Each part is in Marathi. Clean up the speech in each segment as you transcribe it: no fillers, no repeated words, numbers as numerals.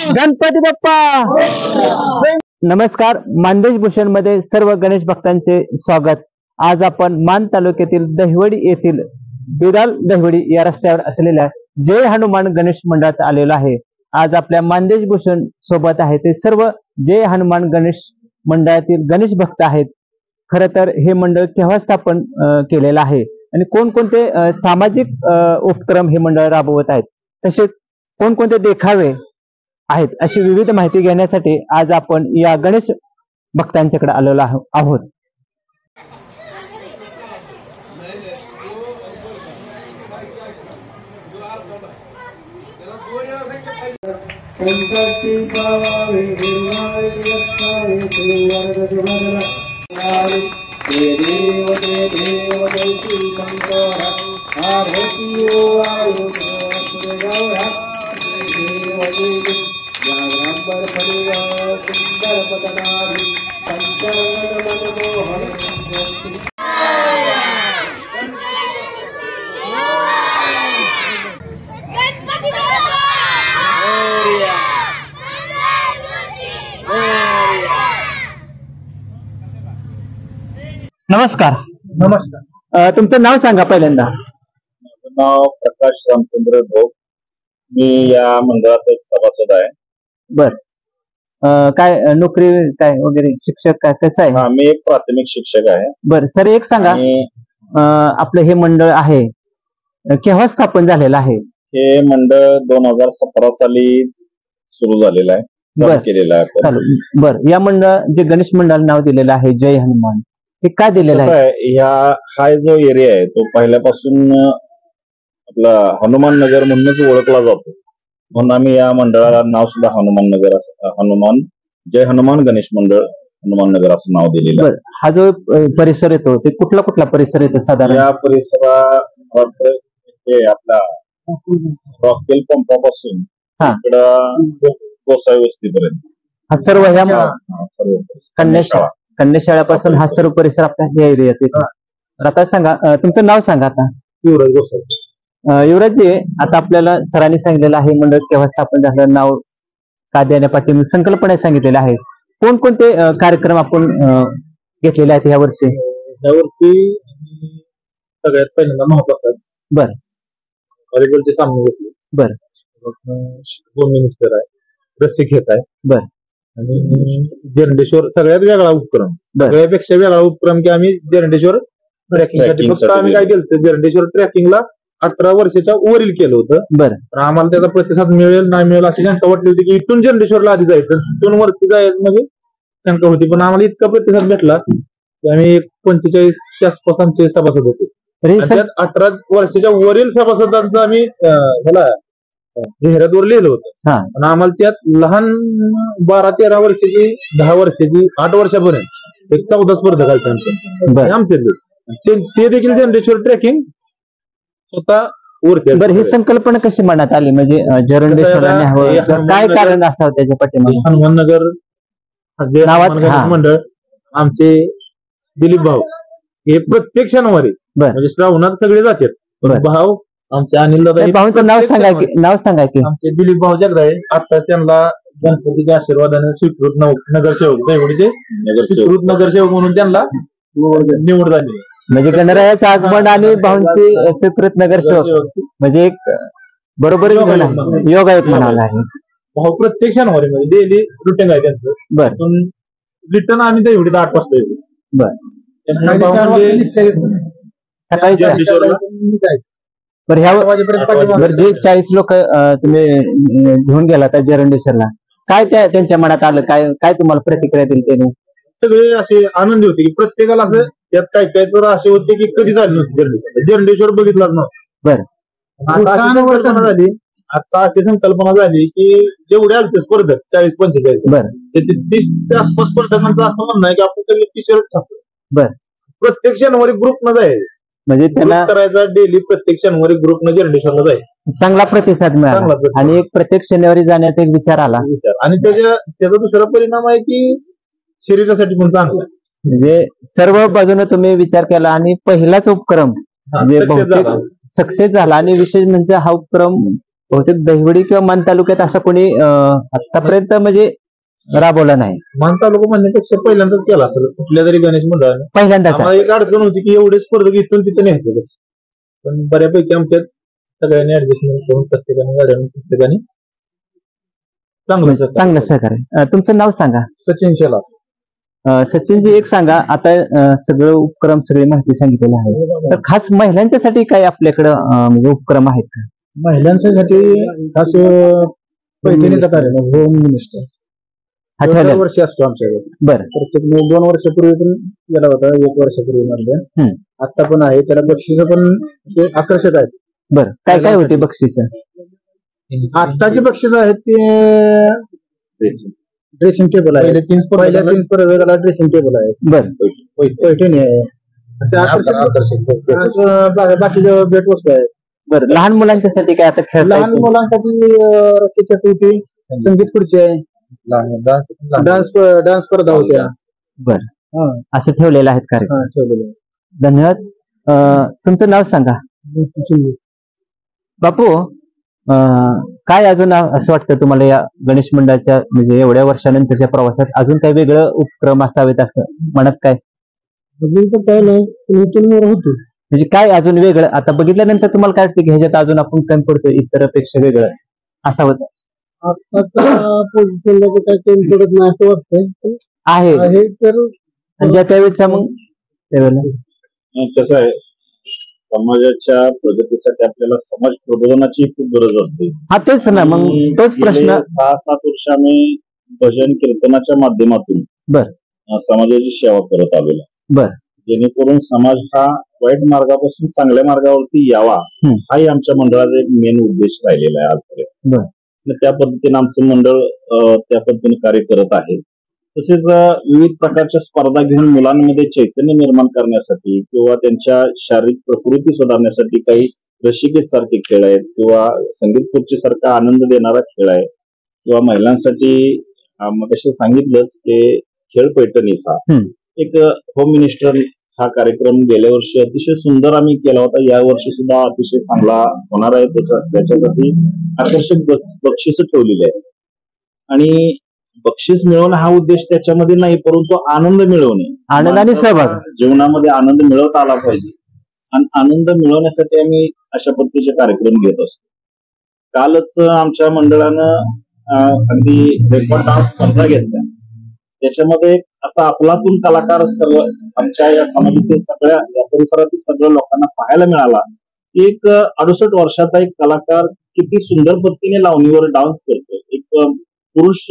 गणपती बाप्पा. नमस्कार. मानदेश भूषण मध्ये सर्व गणेश भक्तांचे स्वागत. आज आपण मान तालुक्यातील दहिवडी येथील बिदाल दहिवडी या रस्त्यावर असलेल्या जय हनुमान गणेश मंडळात आलेलो आहे. आज आपल्या मानदेश भूषण सोबत आहे ते सर्व जय हनुमान गणेश मंडळातील गणेश भक्त आहेत. खर तर हे मंडळ केव्हा स्थापन केलेलं आहे आणि कोणकोणते सामाजिक उपक्रम हे मंडळ राबवत आहेत, तसेच कोणकोणते देखावे आहेत, अशी विविध माहिती घेण्यासाठी आज आपण या गणेश भक्तांच्याकडे आलेलो आहोत. नमस्कार. नमस्कार. तुमचं नाव सांगा पहिल्यांदा. माझं नाव प्रकाश रामचंद्र भोग. मी या मंडळात एक सभासद आहे. बर. काय नोकरी काय वगैरे शिक्षक काय कसं आहे? मी एक प्राथमिक शिक्षक आहे. बर सर, एक सांगा, आपलं हे मंडळ आहे केव्हा स्थापन झालेलं आहे? हे मंडळ 2017 साली सुरू झालेलं आहे, केलेलं आहे. बर. या मंडळ जे गणेश मंडळ नाव दिलेलं आहे जय हनुमान, हे काय दिलेलं आहे? हा जो एरिया आहे तो पहिल्यापासून आपला हनुमान नगर म्हणूनच ओळखला जातो, म्हणून आम्ही या मंडळाला नाव सुद्धा हनुमान नगर, जय हनुमान गणेश मंडळ हनुमान नगर असं नाव दिलेलं आहे. हा जो परिसर येतो ते कुठला कुठला परिसर येतो साधारण? या परिसरात आपला रॉकेल पंपापासून इकडं गोसाई वस्तीपर्यंत हा सर्व कन्याशाळापासून हा सर्व परिसर आपल्या एरियात येतो. आता सांगा, तुमचं नाव सांगा. आता युवराज गोसाई. युवराजजी, आता आपल्याला सरांनी सांगितलेलं आहे मंडळ केव्हा स्थापन झालं, नाव का देण्यापाठी संकल्पना सांगितलेल्या आहे. कोणकोणते कार्यक्रम आपण घेतलेले आहेत यावर्षी? यावर्षी सगळ्यात पहिल्यांदा महाप्रसाद. बर. व्हॉलीबॉलचे सामने घेतले. बर. होम मिनिस्टर आहे, रस्सीखेच आहे. बर. आणि जरंडेश्वर सगळ्यात वेगळा उपक्रम, सगळ्यापेक्षा वेगळा उपक्रम की आम्ही जरंडेश्वर ट्रॅकिंगसाठी फक्त आम्ही काय केलं, जरंडेश्वर ट्रॅकिंगला 18 वर्षाच्या वरील केलं होतं. बरं. आम्हाला त्याचा प्रतिसाद मिळेल नाही मिळेल अशी शंका वाटली होती की इथून जरंडेश्वरला आधी जायचं, तिथून वरती जायचं म्हणजे शंका होती. पण आम्हाला इतका प्रतिसाद भेटला की आम्ही 45च्या आसपास आमचे सभासद होते. त्यात 18 वर्षाच्या वरील सभासदांचं आम्ही ह्याला जाहिरातवर लिहिलं होतं. आणि आम्हाला त्यात लहान 12-13 वर्षाची, 10 वर्षाची, 8 वर्षापर्यंत एक 14 स्पर्धक आमचे ते देखील जरंडेश्वर ट्रेकिंग स्वतः वरती. बरं, ही संकल्पना कशी मनात आली? म्हणजे जरंडेश्वरला काय कारण असावं त्याच्या पाठीमागे? हनुमान नगर मंडळ आमचे दिलीप भाऊ हे प्रत्येक शनिवारी म्हणजे श्रावणात सगळे जातात. भाऊ आमचे अनिल दादा, भाऊचं नाव सांगा की. आमचे दिलीप भाऊ जगदाळे, आता त्यांना गणपतीच्या आशीर्वादाने स्वीकृत नगरसेवक, दैवडीचे स्वीकृत नगरसेवक म्हणून त्यांना निवड झाली. म्हणजे गणरायाचं आगमन आणि भाऊंची स्वीकृत नगरसेवक म्हणजे एक बरोबर योगा एक म्हणाला आहे. भाऊ प्रत्येक शनिवारी म्हणजे डेली रुटीन आहे त्यांचं. बरं. रिटर्न आम्ही दैवडीत 8 वाजता येतो. बरं. बरं, जे 40 लोक तुम्ही घेऊन गेला त्या जरंडेश्वरला, काय त्यांच्या मनात आलं? काय तुम्हाला प्रतिक्रिया दिली त्याने? सगळे असे आनंदी होते की प्रत्येकाला असं त्यात काय तर असे होते की कधी झाली नव्हती जरंडेश्वर बघितलाच नव्हतं. बरं. आता अशी संकल्पना झाली की जेवढे आलते स्पर्धक 40-45, ते 30च्या आसपास स्पर्धकांचं असं म्हणणं आहे की आपण सगळे टी-शर्ट छापतो. बरं. प्रत्येक शनिवारी ग्रुपनं जायचं, म्हणजे त्यांना करायचा डेली प्रत्येक शनिवारी ग्रुपनं जरंडेश्वरला जायचं. चांगला प्रतिसाद मिळाला आणि एक प्रत्येक शनिवारी जाण्याचा एक विचार आला. आणि त्याचा दुसरा परिणाम आहे की शरीरासाठी पण चांगलं, म्हणजे सर्व बाजूने तुम्ही विचार केला आणि पहिलाच उपक्रम म्हणजे बहुतेक सक्सेस झाला. आणि विशेष म्हणजे हा उपक्रम बहुतेक दहिवडी किंवा मान तालुक्यात असं कोणी आतापर्यंत म्हणजे राबवला नाही. मान तालुका म्हणण्यापेक्षा पहिल्यांदाच केला असेल कुठल्या तरी गणेश मंडळाने. पहिल्यांदाच आम्हाला एक अडचण होती की एवढे स्पर्धक इथून तिथे न्यायचे, पण बऱ्यापैकी आमच्यात सगळ्यांनी ऍडजस्टमेंट करून प्रत्येकाने गाड्यांनी प्रत्येकाने चांगलं सहकार्य. तुमचं नाव सांगा. सचिन शेलार. सचिनजी एक सांगा, आता सगळं उपक्रम सगळी माहिती सांगितलेलं आहे, तर खास महिलांच्यासाठी काय आपल्याकडं म्हणजे उपक्रम आहेत का? महिलांसाठी खास पैठणीचा कार्यक्रम होम मिनिस्टर आठवड्यात वर्षी असतो आमच्याकडे. बरं. प्रत्येक 2 वर्षापूर्वी पण गेला होता, 1 वर्षापूर्वी मारल्या. आता पण आहे, त्याला बक्षीस पण आकर्षक आहेत. बरं, काय काय होते बक्षीस? आत्ताची बक्षीस आहेत ते ड्रेसिंग टेबल आहे. पहिल्या 3 स्पर्धेला ड्रेसिंग टेबल आहे. बरं. पैठणी आहे, असे आकर्षक बाकीच्या भेटवस्तू आहेत. बरं, लहान मुलांच्यासाठी काय आता खेळ? लहान मुलांसाठी रस्त्याच्या टोपी, संगीत खुर्ची आहे, डान्स स्पर्धा होत्या. बरं, असं ठेवलेलं आहेत कार्यक्रम. ठेवलेले. धन्यवाद. तुमचं नाव सांगा. बापू, काय अजून असं वाटतं तुम्हाला या गणेश मंडळाच्या म्हणजे एवढ्या वर्षानंतरच्या प्रवासात अजून काही वेगळं उपक्रम असावेत असं म्हणत काय? अजून तर काय नाही, होतो म्हणजे काय अजून वेगळं आता बघितल्यानंतर तुम्हाला काय वाटतं की ह्याच्यात अजून आपण कमी पडतो इतरपेक्षा वेगळं असावं? पोझिशनला काय कमी पडत नाही असं वाटतंय. आहे तर ज्या त्यावेळेचा मग त्यावेळेला कसं आहे, समाजाच्या प्रगतीसाठी आपल्याला समाज प्रबोधनाची खूप गरज असते. हा तेच ना, मग तोच प्रश्न. 6-7 वर्ष आम्ही भजन कीर्तनाच्या माध्यमातून समाजाची सेवा करत आलेलो. बरं. जेणेकरून समाज हा वाईट मार्गापासून चांगल्या मार्गावरती यावा, हाही आमच्या मंडळाचा एक मेन उद्देश राहिलेला आहे आजपर्यंत. त्या पद्धतीने आमचं मंडळ त्या पद्धतीने कार्य करत आहे. तसेच विविध प्रकारच्या स्पर्धा घेऊन मुलांमध्ये चैतन्य निर्माण करण्यासाठी किंवा त्यांच्या शारीरिक प्रकृती सुधारण्यासाठी काही रसिकेत सारखे खेळ आहेत किंवा संगीत खुर्ची सारखा आनंद देणारा खेळ आहे किंवा महिलांसाठी मग सांगितलंच ते खेळ पैठणीचा एक होम मिनिस्टर हा कार्यक्रम गेल्या वर्षी अतिशय सुंदर आम्ही केला होता. या वर्षी सुद्धा अतिशय चांगला होणार आहे. त्याच्यासाठी आकर्षक बक्षीस ठेवलेली आहे आणि बक्षीस मिळवणं हा उद्देश त्याच्यामध्ये नाही, परंतु आनंद मिळवणे, आनंद आणि सहभाग, जीवनामध्ये आनंद मिळवता आला पाहिजे आणि आनंद मिळवण्यासाठी आम्ही अशा पद्धतीचे कार्यक्रम घेत असतो. कालच आमच्या मंडळानं अगदी रेकॉर्ड डान्स स्पर्धा घेतल्या. त्याच्यामध्ये असा आपलातून कलाकार सर्व आमच्या या समाजातील सगळ्या या परिसरातील सगळ्या लोकांना पाहायला मिळाला की एक 68 वर्षाचा एक कलाकार किती सुंदर पद्धतीने लावणीवर डान्स करतो. एक पुरुष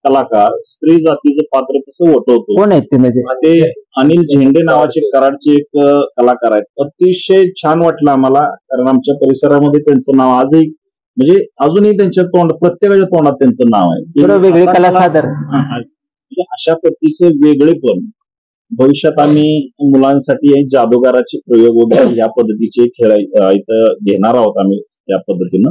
कलाकार स्त्री जातीचं पात्र कसं वटवतो. कोण आहेत ते? म्हणजे ते अनिल झेंडे नावाचे कराडचे एक कलाकार आहेत. अतिशय छान वाटलं आम्हाला, कारण आमच्या परिसरामध्ये त्यांचं नाव आजही म्हणजे अजूनही त्यांच्या प्रत्येकाच्या तोंडात त्यांचं नाव आहे. वेगळे कला सादर अशा पद्धतीचे वेगळेपण भविष्यात आम्ही मुलांसाठी जादूगाराचे प्रयोग वगैरे या पद्धतीचे खेळ इथं घेणार आहोत आम्ही त्या पद्धतीनं.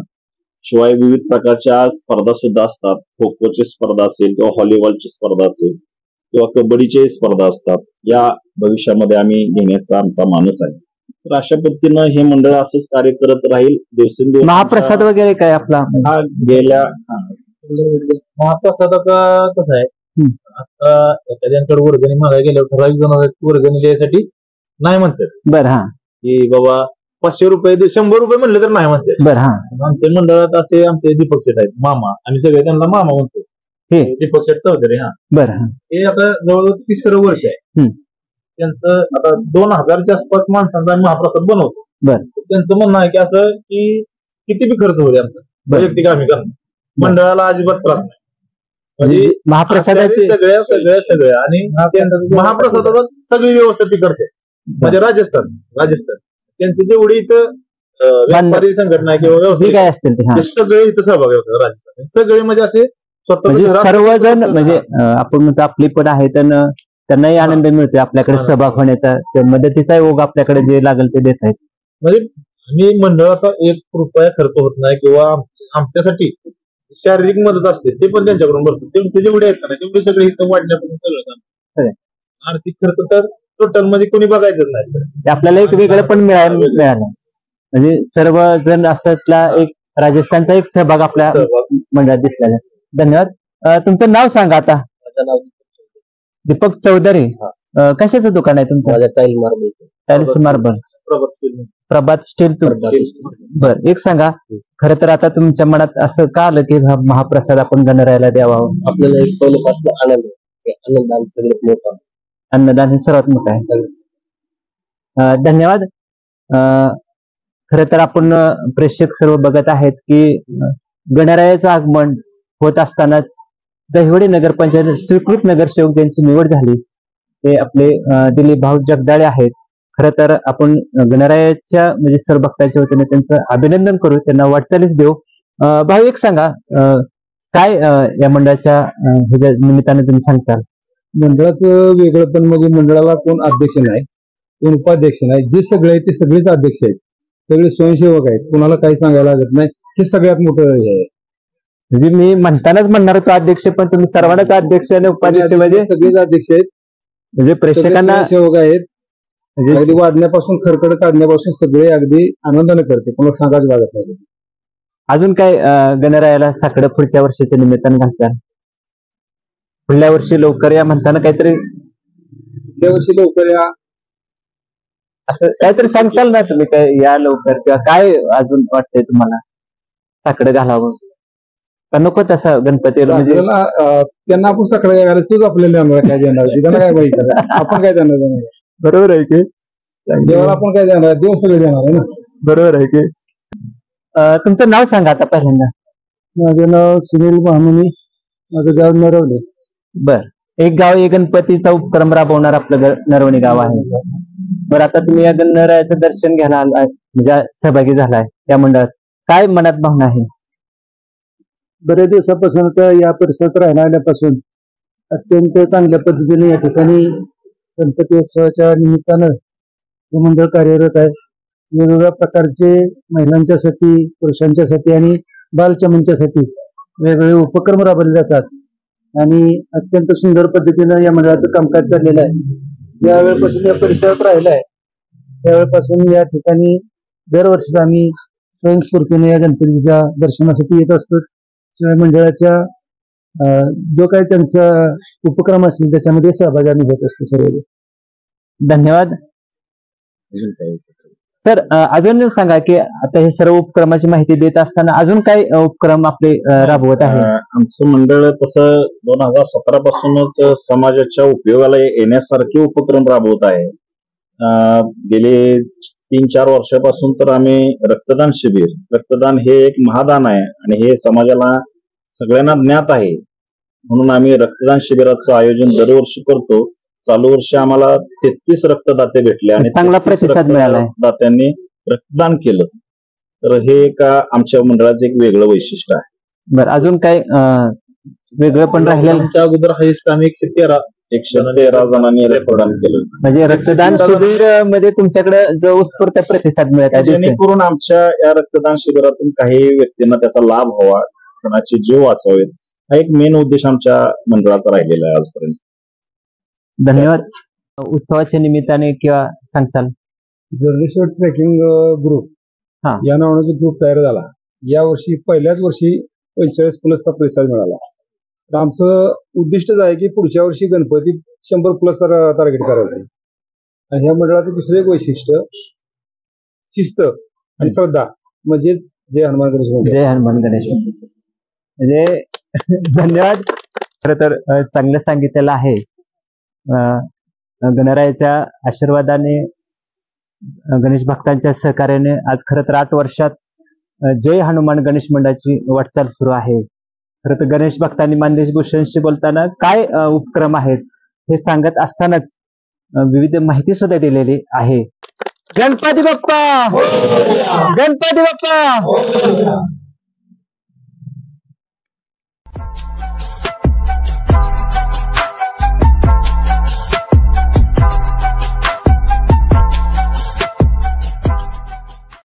शिवाय विविध प्रकारच्या स्पर्धा सुद्धा असतात. खो खोची स्पर्धा असेल किंवा व्हॉलीबॉलची स्पर्धा असेल किंवा कबड्डीची स्पर्धा असतात. या भविष्यामध्ये आम्ही घेण्याचा आमचा मानस आहे. तर अशा पद्धतीनं हे मंडळ असंच कार्य करत राहील. दिवसेंदिवस महाप्रसाद वगैरे काय आपला हा गेल्या महाप्रसादाचा कसं आहे, आता एखाद्यांकडे वर्गणी मागायला गेल्यावर ठराविक जण वर्गणी द्यायसाठी नाही म्हणतात. बरं. हा, की बाबा 500 रुपये 100 रुपये म्हणले तर नाही म्हणतात. बरं. हा, आमच्या मंडळात असे आमचे दीपक शेठ आहेत, मामा, आणि सगळे त्यांना मामा म्हणतो. हे दीपक शेठ चौधरी. हा, बरं. हे आता जवळजवळ 3रं वर्ष आहे त्यांचं. आता 2000च्या आसपास माणसांचा महाप्रसाद बनवतो. बरं. त्यांचं म्हणणं आहे की असं की किती बी खर्च होते आमचा वैयक्तिक आम्ही करणार, मंडळाला अजिबात त्रास नाही. म्हणजे महाप्रसादाची सगळ्या आणि महाप्रसादाला सगळी व्यवस्था ती करते. म्हणजे राजस्थान त्यांचे जेवढी इथं व्यापारी संघटना किंवा व्यवसाय काय असतील ते सगळे इथं सहभागी होतात. राजस्थान सगळे म्हणजे असे स्वतः सर्वजण म्हणजे आपण म्हणतो आपली पण आहे, त्यांनाही आनंद मिळतोय आपल्याकडे सहभाग होण्याचा. मदतीचा ओघ आपल्याकडे जे लागेल ते देत आहेत. म्हणजे आम्ही मंडळाचा 1 रुपया खर्च होत नाही किंवा आमच्यासाठी शारीरिक मदत असते ते पण त्यांच्याकडून भरतो. ते जेवढे आहेत ना तेवढे सगळे इथं वाढण्यापासून सगळं आर्थिक खर्च तर टोटल मध्ये कोणी बघायचं नाही. आपल्याला एक वेगळं पण मिळालं म्हणजे सर्वजण असला एक राजस्थानचा एक सहभाग आपल्या मंडळात दिसलेला आहे. धन्यवाद. तुमचं नाव सांगा आता. माझं नाव दीपक चौधरी. कशाचं दुकान आहे तुमचं? माझ्या tile marble. Tiles marble. Prabhat steel. बर, एक सांगा, खर तर आता तुमच्या मनात असं का आलं की हा महाप्रसाद आपण गणरायाला द्यावा? आपल्याला एक पहिल्यापासून आनंद आहे. आनंदान सगळ्यात मोठा. अन्नदान हे सर्वात मोठं आहे. धन्यवाद. खर तर आपण प्रेक्षक सर्व बघत आहेत की गणरायाचं आगमन होत असतानाच दहिवडी नगरपंचायत स्वीकृत नगरसेवक ज्यांची निवड झाली ते आपले दिलीप भाऊ जगदाळे आहेत. खर तर आपण गणरायाच्या म्हणजे सर्व भक्तांच्या वतीने त्यांचं अभिनंदन करू, त्यांना वाटचालीस देऊ. भाऊ एक सांगा, काय या मंडळाच्या ह्याच्या निमित्ताने तुम्ही सांगताल? मंडळाचं वेगळं पण म्हणजे मंडळाला कोण अध्यक्ष नाही, कोण उपाध्यक्ष नाही, जे सगळे आहेत ते सगळेच अध्यक्ष आहेत, सगळे स्वयंसेवक आहेत, कोणाला काही सांगायला लागत नाही. हे सगळ्यात मोठं हे आहे. म्हणजे मी म्हणतानाच म्हणणार होतो अध्यक्ष, पण तुम्ही सर्वांनाच अध्यक्ष आणि उपाध्यक्ष म्हणजे सगळेच अध्यक्ष आहेत, म्हणजे प्रेक्षकांना सेवक आहेत. अगदी वाढण्यापासून खरकड काढण्यापासून सगळे अगदी आनंदाने करते, कोणाला सांगायचं लागत नाही. अजून काय गणरायाला साकडं पुढच्या वर्षाच्या निमित्तानं घालताल? पुढल्या वर्षी लवकर या म्हणताना काहीतरी पुढल्या वर्षी लवकर या असं काहीतरी सांगताल ना तुम्ही? काय या लवकर किंवा काय अजून वाटतंय तुम्हाला? साकडं घालावं का नको तसं गणपतीला? म्हणजे त्यांना आपण सगळं घालायचं, तूच आपल्याला काय देणार, त्यांना काय माहिती, आपण काय देणार? बरोबर आहे की? देवाला आपण काय देणार? देव सगळे देणार आहे ना. बरोबर आहे की? तुमचं नाव सांगा आता पहिल्यांदा. माझं नाव सुनील महामुनी, माझं गाव नरवणे. बर, एक गाव एक गणपतीचा उपक्रम राबवणार आपलं नरवणे गाव आहे. बरं, आता तुम्ही या गणरायाचं दर्शन घ्यायला आलाय, म्हणजे सहभागी झालाय या मंडळात, काय मनात भावना आहे? बरेच दिवसापासून तर या परिसरात राहण्यापासून अत्यंत चांगल्या पद्धतीने या ठिकाणी गणपती उत्सवाच्या निमित्तानं हे मंडळ कार्यरत आहे. वेगवेगळ्या प्रकारचे महिलांच्यासाठी, पुरुषांच्यासाठी आणि बालचमनच्यासाठी वेगवेगळे उपक्रम राबवले जातात आणि अत्यंत सुंदर पद्धतीनं या मंडळाचं कामकाज चाललेलं आहे. ज्या वेळेपासून या परिसरात राहिला आहे त्यावेळेपासून या ठिकाणी दरवर्षी आम्ही स्वयंस्फूर्तीने या गणपतीच्या दर्शनासाठी येत असतो. शिवाय मंडळाच्या जो काही त्यांचा उपक्रम असतील त्याच्यामध्ये सहभागी आम्ही होत असतो सर्व. धन्यवाद. सर, अजून सांगा की आता हे सर्व उपक्रमाची माहिती देत असताना अजून काय उपक्रम आपले राबवत आहे? आमचं मंडळ तसं 2017 पासूनच समाजाच्या उपयोगाला येण्यासारखे उपक्रम राबवत आहे. गेले 3-4 वर्षापासून तर आम्ही रक्तदान शिबिर, रक्तदान हे एक महादान आहे आणि हे समाजाला सगळ्यांना ज्ञात आहे, म्हणून आम्ही रक्तदान शिबिराचं आयोजन दरवर्षी करतो. चालू वर्षी आम्हाला 33 रक्तदाते भेटले आणि चांगला प्रतिसाद मिळाला. दात्यांनी रक्तदान केलं, तर हे का आमच्या मंडळाचं एक वेगळं वैशिष्ट्य आहे. बरं, अजून काय वेगळं पण राहिलेलं? आमच्या अगोदर हायस्ट आम्ही 113 जणांनी रक्तदान केलं. म्हणजे रक्तदान शिबिर मध्ये तुमच्याकडे जो उत्स्फूर्त प्रतिसाद मिळत आहे, जेणेकरून आमच्या या रक्तदान शिबिरातून काही व्यक्तींना त्याचा लाभ व्हावा, कोणाचे जीव वाचवावेत, हा एक मेन उद्देश आमच्या मंडळाचा राहिलेला आहे आजपर्यंत. धन्यवाद. उत्सवाच्या निमित्ताने किंवा सांगताल? जर्नेश्वर ट्रेकिंग ग्रुप या नावाचा ग्रुप तयार झाला. या वर्षी पहिल्याच वर्षी 45+ प्रतिसाद मिळाला. तर आमचं उद्दिष्टच आहे की पुढच्या वर्षी गणपती 100+ टार्गेट करायचं. आणि ह्या मंडळाचं दुसरं एक वैशिष्ट्य शिस्त आणि श्रद्धा, म्हणजेच जय हनुमान गणेश मंडळ. जय हनुमान गणेश. म्हणजे धन्यवाद. खरं तर चांगलं सांगितलेलं आहे. गणरायाच्या आशीर्वादाने, गणेश भक्तांच्या सहकार्याने आज खरं तर 8 वर्षात जय हनुमान गणेश मंडळाची वाटचाल सुरू आहे. खरं तर गणेश भक्तांनी मानदेश भूषणशी बोलताना काय उपक्रम आहेत हे सांगत असतानाच विविध माहिती सुद्धा दिलेली आहे. गणपती बाप्पा, गणपती बाप्पा.